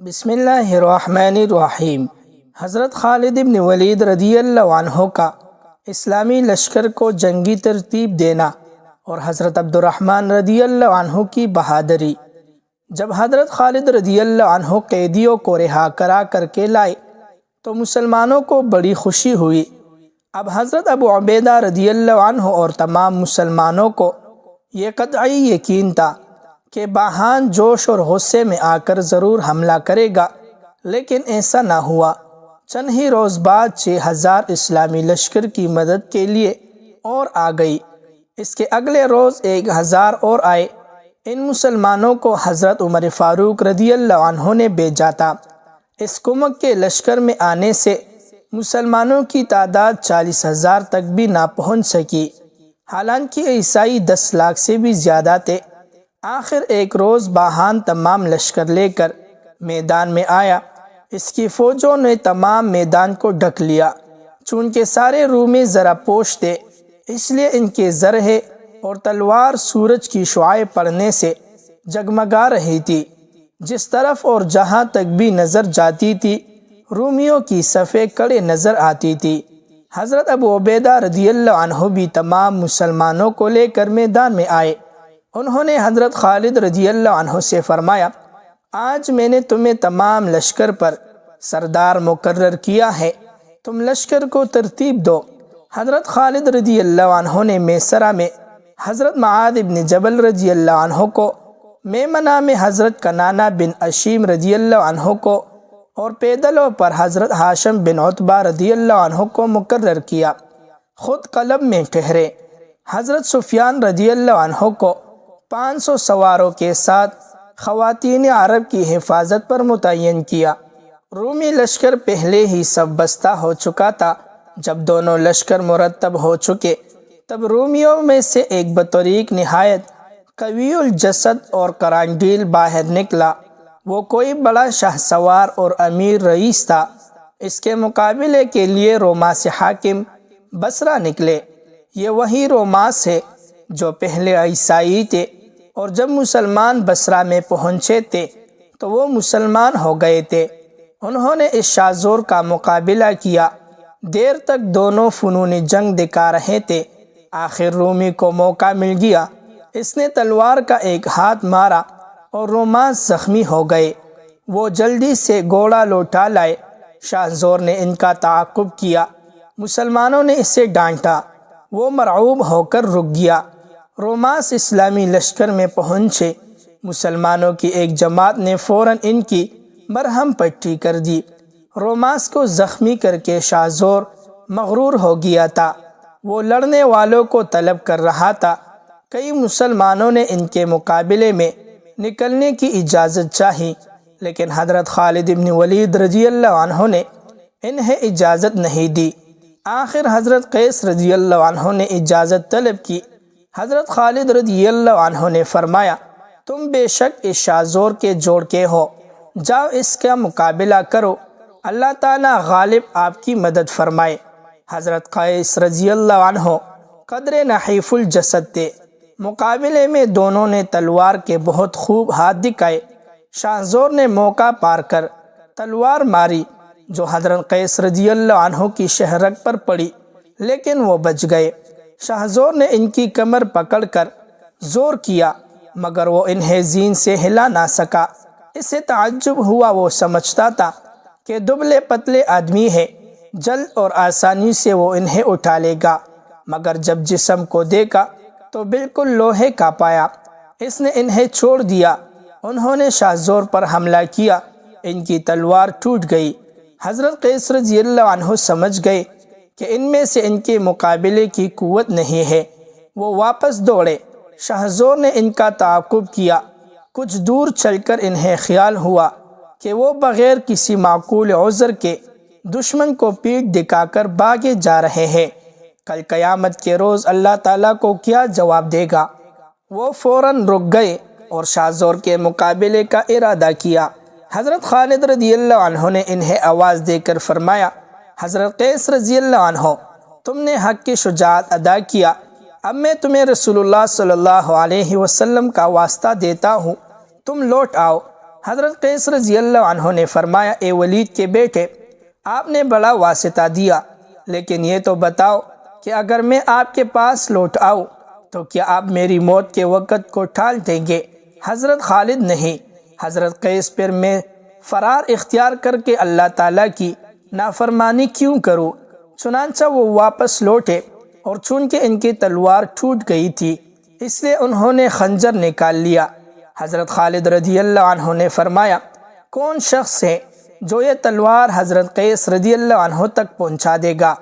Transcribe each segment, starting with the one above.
بسم اللہ الرحمن الرحیم۔ حضرت خالد بن ولید رضی اللہ عنہ کا اسلامی لشکر کو جنگی ترتیب دینا اور حضرت عبد الرحمن رضی اللہ عنہ کی بہادری۔ جب حضرت خالد رضی اللہ عنہ قیدیوں کو رہا کرا کر کے لائے تو مسلمانوں کو بڑی خوشی ہوئی۔ اب حضرت ابو عبیدہ رضی اللہ عنہ اور تمام مسلمانوں کو یہ قطعی یقین تھا کہ باہان جوش اور غصے میں آ کر ضرور حملہ کرے گا، لیکن ایسا نہ ہوا۔ چند ہی روز بعد 6000 اسلامی لشکر کی مدد کے لیے اور آ گئی۔ اس کے اگلے روز 1000 اور آئے۔ ان مسلمانوں کو حضرت عمر فاروق رضی اللہ عنہ نے بھیجا تھا۔ اس کمک کے لشکر میں آنے سے مسلمانوں کی تعداد 40,000 تک بھی نہ پہنچ سکی، حالانکہ عیسائی 10 لاکھ سے بھی زیادہ تھے۔ آخر ایک روز باہان تمام لشکر لے کر میدان میں آیا۔ اس کی فوجوں نے تمام میدان کو ڈھک لیا۔ چونکہ سارے رومی ذرا پوش تھے، اس لیے ان کے زرہے اور تلوار سورج کی شعاعیں پڑنے سے جگمگا رہی تھی۔ جس طرف اور جہاں تک بھی نظر جاتی تھی رومیوں کی صفیں کڑے نظر آتی تھی۔ حضرت ابو عبیدہ رضی اللہ عنہ بھی تمام مسلمانوں کو لے کر میدان میں آئے۔ انہوں نے حضرت خالد رضی اللہ عنہ سے فرمایا، آج میں نے تمہیں تمام لشکر پر سردار مقرر کیا ہے، تم لشکر کو ترتیب دو۔ حضرت خالد رضی اللہ عنہ نے میسرہ میں حضرت معاذ بن جبل رضی اللہ عنہ کو، میمنہ میں حضرت کنانہ بن اشیم رضی اللہ عنہ کو اور پیدلوں پر حضرت ہاشم بن عتبہ رضی اللہ عنہ کو مقرر کیا۔ خود قلب میں ٹھہرے۔ حضرت سفیان رضی اللہ عنہ کو 500 سواروں کے ساتھ خواتین عرب کی حفاظت پر متعین کیا۔ رومی لشکر پہلے ہی سب بستہ ہو چکا تھا۔ جب دونوں لشکر مرتب ہو چکے تب رومیوں میں سے ایک بطریق نہایت قوی الجسد اور کرانڈیل باہر نکلا۔ وہ کوئی بڑا شاہ سوار اور امیر رئیس تھا۔ اس کے مقابلے کے لیے روما سے حاکم بصرہ نکلے۔ یہ وہی روماس ہے جو پہلے عیسائی تھے، اور جب مسلمان بصرہ میں پہنچے تھے تو وہ مسلمان ہو گئے تھے۔ انہوں نے اس شاذور کا مقابلہ کیا۔ دیر تک دونوں فنون جنگ دکھا رہے تھے۔ آخر رومی کو موقع مل گیا۔ اس نے تلوار کا ایک ہاتھ مارا اور روماس زخمی ہو گئے۔ وہ جلدی سے گھوڑا لوٹا لائے۔ شاذور نے ان کا تعاقب کیا۔ مسلمانوں نے اسے ڈانٹا۔ وہ مرعوب ہو کر رک گیا۔ روماس اسلامی لشکر میں پہنچے۔ مسلمانوں کی ایک جماعت نے فوراً ان کی مرہم پٹی کر دی۔ روماس کو زخمی کر کے شاذور مغرور ہو گیا تھا۔ وہ لڑنے والوں کو طلب کر رہا تھا۔ کئی مسلمانوں نے ان کے مقابلے میں نکلنے کی اجازت چاہی، لیکن حضرت خالد بن ولید رضی اللہ عنہ نے انہیں اجازت نہیں دی۔ آخر حضرت قیس رضی اللہ عنہ نے اجازت طلب کی۔ حضرت خالد رضی اللہ عنہ نے فرمایا، تم بے شک اس شاذور کے جوڑ کے ہو، جاؤ اس کا مقابلہ کرو، اللہ تعالیٰ غالب آپ کی مدد فرمائے۔ حضرت قیس رضی اللہ عنہ قدر نحیف الجسد تھے۔ مقابلے میں دونوں نے تلوار کے بہت خوب ہاتھ دکھائے۔ شاذور نے موقع پار کر تلوار ماری جو حضرت قیس رضی اللہ عنہ کی شہرگ پر پڑی، لیکن وہ بچ گئے۔ شاذور نے ان کی کمر پکڑ کر زور کیا، مگر وہ انہیں زین سے ہلا نہ سکا۔ اسے تعجب ہوا۔ وہ سمجھتا تھا کہ دبلے پتلے آدمی ہے، جلد اور آسانی سے وہ انہیں اٹھا لے گا، مگر جب جسم کو دیکھا تو بالکل لوہے کا پایا۔ اس نے انہیں چھوڑ دیا۔ انہوں نے شاذور پر حملہ کیا۔ ان کی تلوار ٹوٹ گئی۔ حضرت قیس رضی اللہ عنہ سمجھ گئے کہ ان میں سے ان کے مقابلے کی قوت نہیں ہے۔ وہ واپس دوڑے۔ شاذور نے ان کا تعاقب کیا۔ کچھ دور چل کر انہیں خیال ہوا کہ وہ بغیر کسی معقول عذر کے دشمن کو پیٹھ دکھا کر بھاگے جا رہے ہیں۔ کل قیامت کے روز اللہ تعالیٰ کو کیا جواب دے گا؟ وہ فوراً رک گئے اور شاذور کے مقابلے کا ارادہ کیا۔ حضرت خالد رضی اللہ عنہ نے انہیں آواز دے کر فرمایا، حضرت قیس رضی اللہ عنہ، تم نے حق کی شجاعت ادا کیا۔ اب میں تمہیں رسول اللہ صلی اللہ علیہ وسلم کا واسطہ دیتا ہوں، تم لوٹ آؤ۔ حضرت قیس رضی اللہ عنہ نے فرمایا اے ولید کے بیٹے، آپ نے بڑا واسطہ دیا، لیکن یہ تو بتاؤ کہ اگر میں آپ کے پاس لوٹ آؤں تو کیا آپ میری موت کے وقت کو ٹال دیں گے؟ حضرت خالد نہیں۔ حضرت قیس پھر میں فرار اختیار کر کے اللہ تعالیٰ کی نافرمانی کیوں کروں؟ چنانچہ وہ واپس لوٹے، اور چونکہ ان کی تلوار ٹوٹ گئی تھی اس لیے انہوں نے خنجر نکال لیا۔ حضرت خالد رضی اللہ عنہ نے فرمایا کون شخص ہے جو یہ تلوار حضرت قیس رضی اللہ عنہ تک پہنچا دے گا،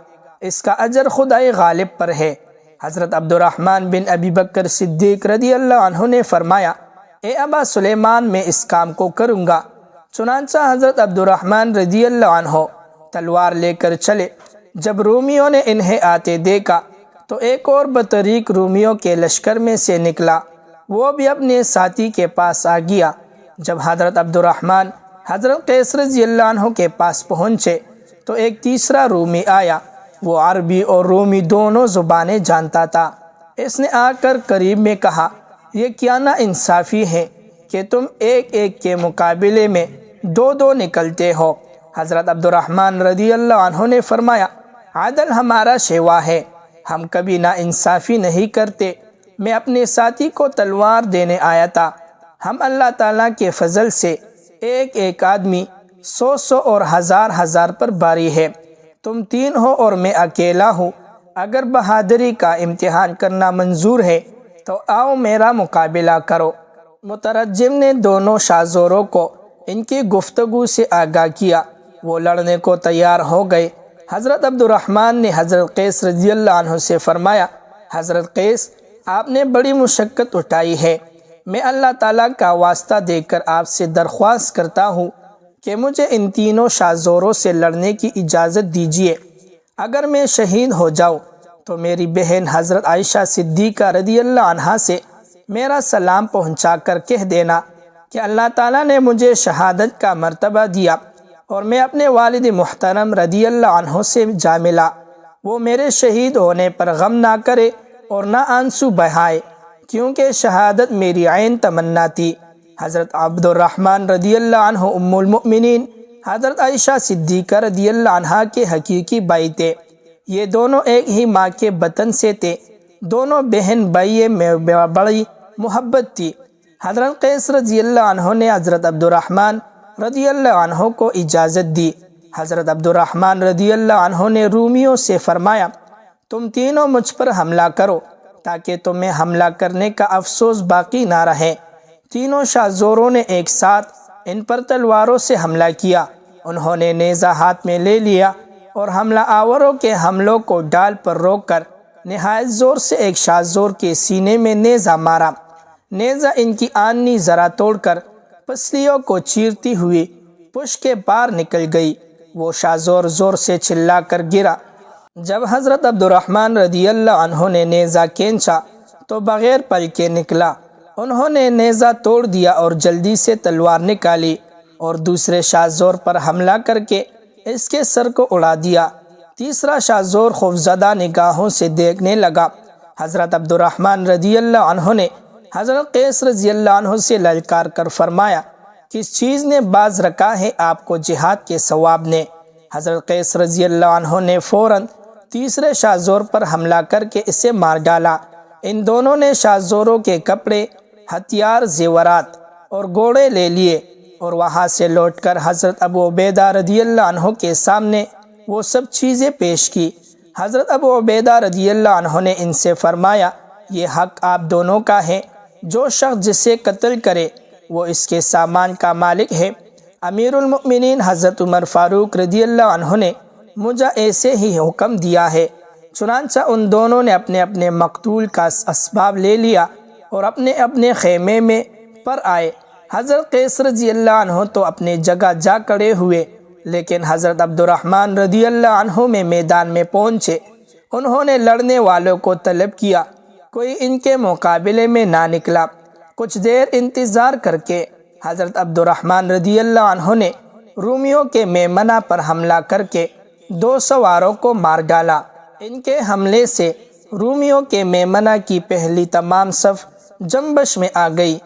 اس کا اجر خدائے غالب پر ہے۔ حضرت عبد الرحمن بن ابی بکر صدیق رضی اللہ عنہ نے فرمایا اے ابا سلیمان، میں اس کام کو کروں گا۔ چنانچہ حضرت عبد الرحمن رضی اللہ عنہ تلوار لے کر چلے۔ جب رومیوں نے انہیں آتے دیکھا تو ایک اور بطریق رومیوں کے لشکر میں سے نکلا، وہ بھی اپنے ساتھی کے پاس آ گیا۔ جب حضرت عبد الرحمن حضرت قیس رضی اللہ عنہ کے پاس پہنچے تو ایک تیسرا رومی آیا، وہ عربی اور رومی دونوں زبانیں جانتا تھا۔ اس نے آ کر قریب میں کہا یہ کیا نا انصافی ہے کہ تم ایک ایک کے مقابلے میں دو دو نکلتے ہو؟ حضرت عبد الرحمن رضی اللہ عنہ نے فرمایا عدل ہمارا شیوا ہے، ہم کبھی نا انصافی نہیں کرتے۔ میں اپنے ساتھی کو تلوار دینے آیا تھا، ہم اللہ تعالیٰ کے فضل سے ایک ایک آدمی 100 اور 1000 پر باری ہے، تم 3 ہو اور میں اکیلا ہوں۔ اگر بہادری کا امتحان کرنا منظور ہے تو آؤ میرا مقابلہ کرو۔ مترجم نے دونوں شاذوروں کو ان کی گفتگو سے آگاہ کیا، وہ لڑنے کو تیار ہو گئے۔ حضرت عبد الرحمن نے حضرت قیس رضی اللہ عنہ سے فرمایا حضرت قیس، آپ نے بڑی مشقت اٹھائی ہے، میں اللہ تعالیٰ کا واسطہ دے کر آپ سے درخواست کرتا ہوں کہ مجھے ان تینوں شاذوروں سے لڑنے کی اجازت دیجیے۔ اگر میں شہید ہو جاؤں تو میری بہن حضرت عائشہ صدیقہ رضی اللہ عنہا سے میرا سلام پہنچا کر کہہ دینا کہ اللہ تعالیٰ نے مجھے شہادت کا مرتبہ دیا اور میں اپنے والد محترم رضی اللہ عنہ سے جا ملا۔ وہ میرے شہید ہونے پر غم نہ کرے اور نہ آنسو بہائے، کیونکہ شہادت میری عین تمنا تھی۔ حضرت عبد الرحمن رضی اللہ عنہ ام المؤمنین حضرت عائشہ صدیقہ رضی اللہ عنہا کے حقیقی بھائی تھے۔ یہ دونوں ایک ہی ماں کے بطن سے تھے، دونوں بہن بھائی میں بڑی محبت تھی۔ حضرت قیس رضی اللہ عنہ نے حضرت عبد الرحمن رضی اللہ عنہ کو اجازت دی۔ حضرت عبد الرحمن رضی اللہ عنہ نے رومیوں سے فرمایا تم تینوں مجھ پر حملہ کرو تاکہ تمہیں حملہ کرنے کا افسوس باقی نہ رہے۔ تینوں شاذوروں نے ایک ساتھ ان پر تلواروں سے حملہ کیا۔ انہوں نے نیزہ ہاتھ میں لے لیا اور حملہ آوروں کے حملوں کو ڈال پر روک کر نہایت زور سے ایک شاذور کے سینے میں نیزہ مارا۔ نیزہ ان کی آنی ذرا توڑ کر پسلیوں کو چیرتی ہوئی پشت کے پار نکل گئی۔ وہ شاذور زور سے چلا کر گرا۔ جب حضرت عبد الرحمن رضی اللہ عنہ نے نیزہ کھینچا تو بغیر پل کے نکلا۔ انہوں نے نیزہ توڑ دیا اور جلدی سے تلوار نکالی اور دوسرے شاذور پر حملہ کر کے اس کے سر کو اڑا دیا۔ تیسرا شاذور خوفزدہ نگاہوں سے دیکھنے لگا۔ حضرت عبد الرحمن رضی اللہ عنہ نے حضرت قیس رضی اللہ عنہ سے للکار کر فرمایا کس چیز نے باز رکھا ہے آپ کو جہاد کے ثواب نے؟ حضرت قیس رضی اللہ عنہ نے فوراً تیسرے شاذور پر حملہ کر کے اسے مار ڈالا۔ ان دونوں نے شاذوروں کے کپڑے، ہتھیار، زیورات اور گھوڑے لے لیے اور وہاں سے لوٹ کر حضرت ابو عبیدہ رضی اللہ عنہ کے سامنے وہ سب چیزیں پیش کی۔ حضرت ابو عبیدہ رضی اللہ عنہ نے ان سے فرمایا یہ حق آپ دونوں کا ہے، جو شخص جسے قتل کرے وہ اس کے سامان کا مالک ہے۔ امیر المؤمنین حضرت عمر فاروق رضی اللہ عنہ نے مجھے ایسے ہی حکم دیا ہے۔ چنانچہ ان دونوں نے اپنے اپنے مقتول کا اسباب لے لیا اور اپنے اپنے خیمے میں پر آئے۔ حضرت قیس رضی اللہ عنہ تو اپنے جگہ جا کھڑے ہوئے، لیکن حضرت عبد الرحمن رضی اللہ عنہ میں میدان میں پہنچے۔ انہوں نے لڑنے والوں کو طلب کیا، کوئی ان کے مقابلے میں نہ نکلا۔ کچھ دیر انتظار کر کے حضرت عبد الرحمن رضی اللہ عنہ نے رومیوں کے میمنہ پر حملہ کر کے 2 سواروں کو مار ڈالا۔ ان کے حملے سے رومیوں کے میمنہ کی پہلی تمام صف جنبش میں آ گئی۔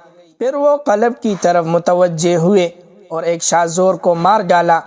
پھر وہ قلب کی طرف متوجہ ہوئے اور ایک شاذور کو مار ڈالا۔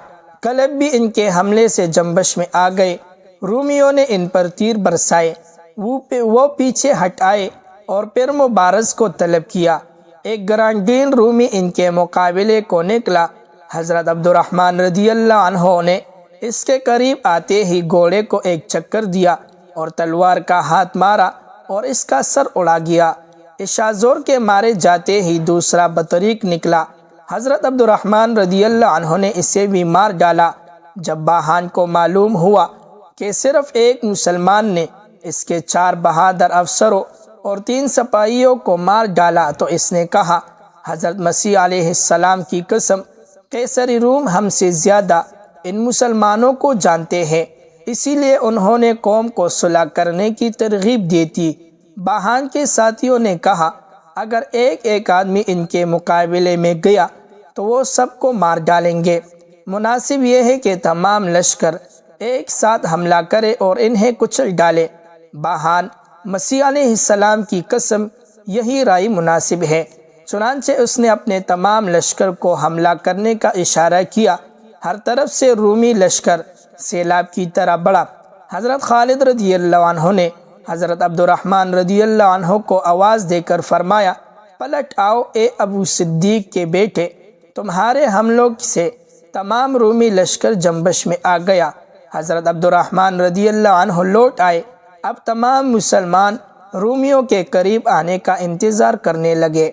قلب بھی ان کے حملے سے جنبش میں آ گئے۔ رومیوں نے ان پر تیر برسائے، وہ پیچھے ہٹ آئے اور پھر مبارز کو طلب کیا۔ ایک گرانڈین رومی ان کے مقابلے کو نکلا۔ حضرت عبد الرحمن رضی اللہ عنہ نے اس کے قریب آتے ہی گھوڑے کو ایک چکر دیا اور تلوار کا ہاتھ مارا اور اس کا سر اڑا گیا۔ اس شاذور کے مارے جاتے ہی دوسرا بطریق نکلا۔ حضرت عبد الرحمن رضی اللہ عنہ نے اسے بھی مار ڈالا۔ جب باہان کو معلوم ہوا کہ صرف ایک مسلمان نے اس کے 4 بہادر افسروں اور 3 سپاہیوں کو مار ڈالا تو اس نے کہا، حضرت مسیح علیہ السلام کی قسم، قیصر روم ہم سے زیادہ ان مسلمانوں کو جانتے ہیں، اسی لیے انہوں نے قوم کو صلح کرنے کی ترغیب دی تھی۔ باہان کے ساتھیوں نے کہا، اگر ایک آدمی ان کے مقابلے میں گیا تو وہ سب کو مار ڈالیں گے۔ مناسب یہ ہے کہ تمام لشکر ایک ساتھ حملہ کرے اور انہیں کچل ڈالے۔ باہان، مسیح علیہ السلام کی قسم، یہی رائے مناسب ہے۔ چنانچہ اس نے اپنے تمام لشکر کو حملہ کرنے کا اشارہ کیا۔ ہر طرف سے رومی لشکر سیلاب کی طرح بڑھا۔ حضرت خالد رضی اللہ عنہ نے حضرت عبد الرحمن رضی اللہ عنہ کو آواز دے کر فرمایا، پلٹ آؤ اے ابو صدیق کے بیٹے، تمہارے حملوں سے تمام رومی لشکر جنبش میں آ گیا۔ حضرت عبد الرحمن رضی اللہ عنہ لوٹ آئے۔ اب تمام مسلمان رومیوں کے قریب آنے کا انتظار کرنے لگے۔